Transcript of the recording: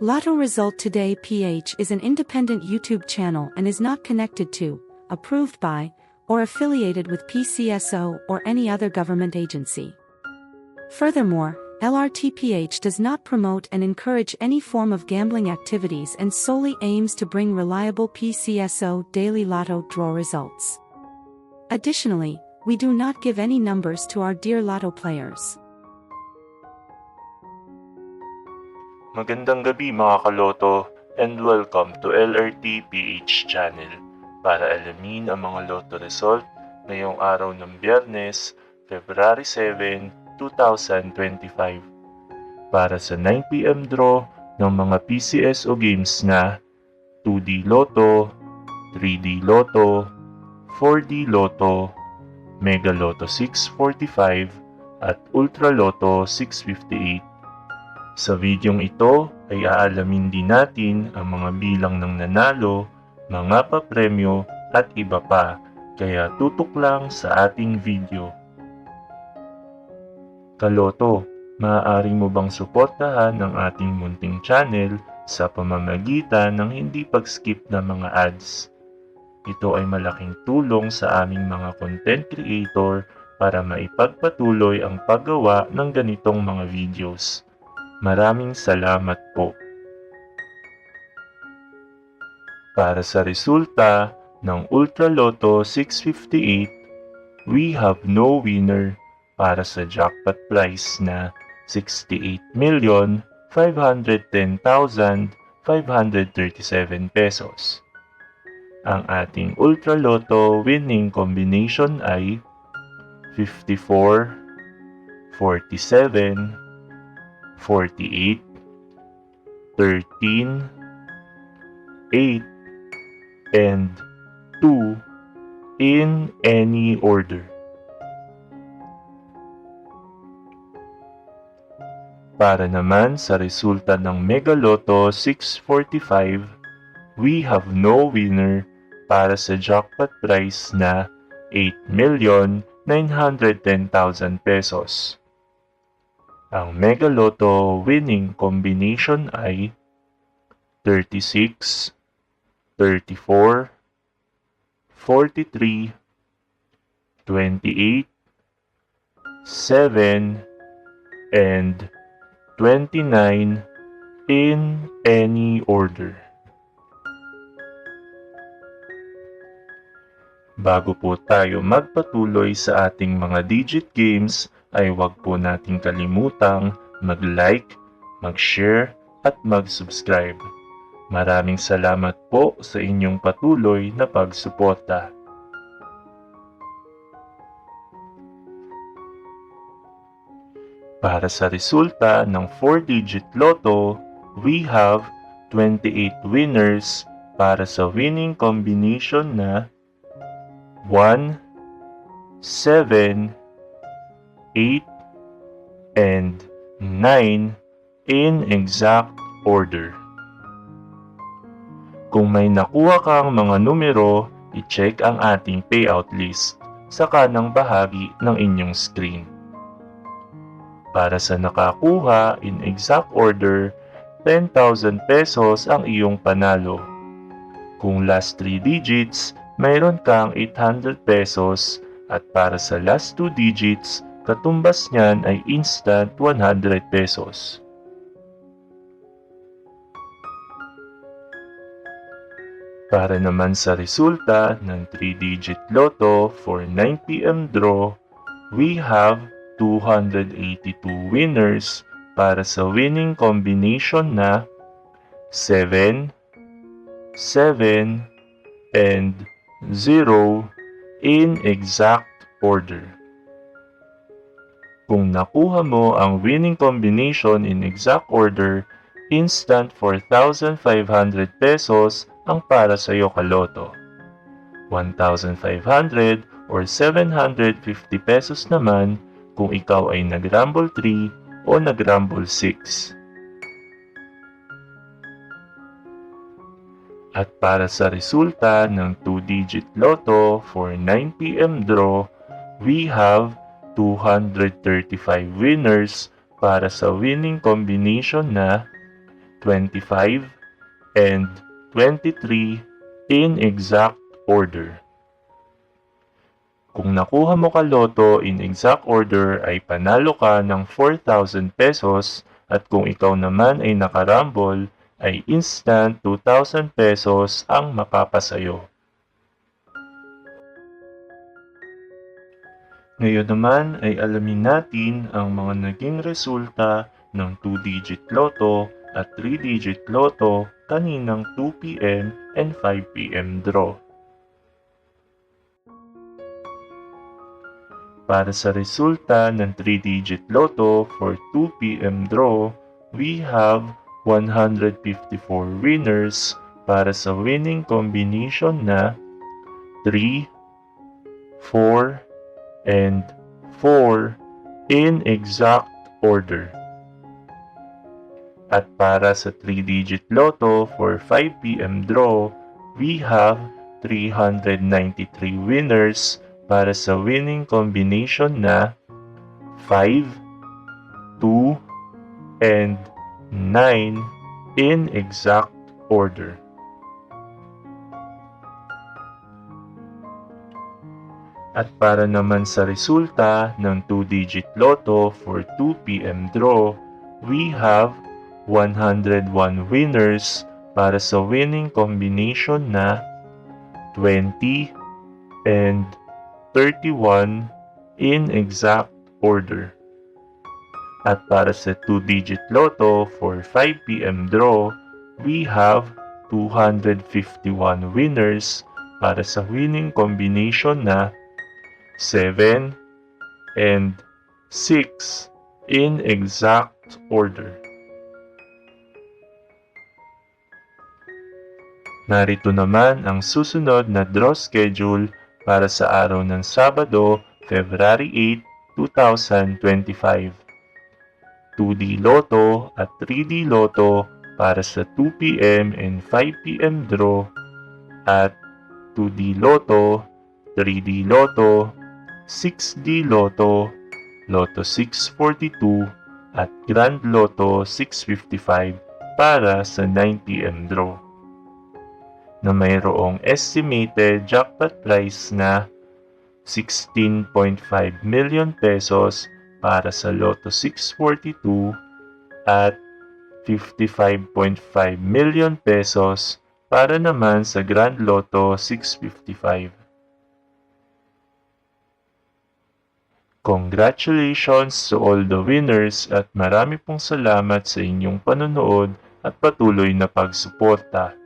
Lotto Result Today PH is an independent YouTube channel and is not connected to, approved by, or affiliated with PCSO or any other government agency. Furthermore, LRTPH does not promote and encourage any form of gambling activities and solely aims to bring reliable PCSO daily Lotto draw results. Additionally, we do not give any numbers to our dear Lotto players. Magandang gabi mga kaloto and welcome to LRT PH channel para alamin ang mga Lotto result ngayong araw ng Biyernes, February 7, 2025 para sa 9pm draw ng mga PCSO games na 2D Lotto, 3D Lotto, 4D Lotto, Mega Lotto 645 at Ultra Lotto 658. Sa videong ito ay aalamin din natin ang mga bilang ng nanalo, mga papremyo at iba pa, kaya tutok lang sa ating video. Kaloto, maaari mo bang suportahan ang ating munting channel sa pamamagitan ng hindi pag-skip ng mga ads? Ito ay malaking tulong sa aming mga content creator para maipagpatuloy ang paggawa ng ganitong mga videos. Maraming salamat po. Para sa resulta ng Ultra Lotto 658, we have no winner para sa jackpot prize na 68,510,537 pesos. Ang ating Ultra Lotto winning combination ay 54, 47, 48, 13, 8, and 2 in any order. Para naman sa resulta ng Mega Lotto 645, we have no winner para sa jackpot prize na 8,910,000 pesos. Ang Mega Lotto winning combination ay 36, 34, 43, 28, 7, and 29 in any order. Bago po tayo magpatuloy sa ating mga digit games, ay huwag po nating kalimutang mag-like, mag-share, at mag-subscribe. Maraming salamat po sa inyong patuloy na pagsuporta. Para sa resulta ng 4-digit Lotto, we have 28 winners para sa winning combination na 1, 7, 8, and 9 in exact order. Kung may nakuha kang mga numero, i-check ang ating payout list sa kanang bahagi ng inyong screen. Para sa nakakuha in exact order, 10,000 pesos ang iyong panalo. Kung last 3 digits, mayroon kang 800 pesos at para sa last 2 digits, katumbas niyan ay instant 100 pesos. Para naman sa resulta ng 3-digit Lotto for 9pm draw, we have 282 winners para sa winning combination na 7, 7, and 0 in exact order. Kung nakuha mo ang winning combination in exact order, instant 4,500 pesos ang para sa iyo kaloto. 1,500 or 750 pesos naman kung ikaw ay nag-rumble 3 o nag-rumble 6. At para sa resulta ng 2-digit Lotto for 9pm draw, we have 235 winners para sa winning combination na 25, and 23 in exact order. Kung nakuha mo ka loto in exact order ay panalo ka ng 4,000 pesos at kung ikaw naman ay nakarambol ay instant 2,000 pesos ang mapapasayo. Ngayon naman ay alamin natin ang mga naging resulta ng 2-digit loto at 3-digit loto kaninang 2 p.m. and 5 p.m. draw. Para sa resulta ng 3-digit loto for 2 p.m. draw, we have 154 winners para sa winning combination na 3, 4, and 4 in exact order. At para sa 3-digit loto for 5 p.m. draw, we have 393 winners para sa winning combination na 5, 2, and 9 in exact order. At para naman sa resulta ng 2-digit loto for 2 p.m. draw, we have 101 winners para sa winning combination na 20 and 31 in exact order. At para sa 2-digit loto for 5 p.m. draw, we have 251 winners para sa winning combination na 7 and 6 in exact order. Narito naman ang susunod na draw schedule para sa araw ng Sabado, February 8, 2025. 2D Loto at 3D Loto para sa 2 p.m. and 5 p.m. draw at 2D Loto, 3D Loto, 6D Loto, Lotto 642 at Grand Lotto 655 para sa 9 p.m. draw na mayroong estimated jackpot price na 16.5 million pesos para sa Lotto 642 at 55.5 million pesos para naman sa Grand Lotto 655. Congratulations to all the winners at marami pong salamat sa inyong panonood at patuloy na pagsuporta.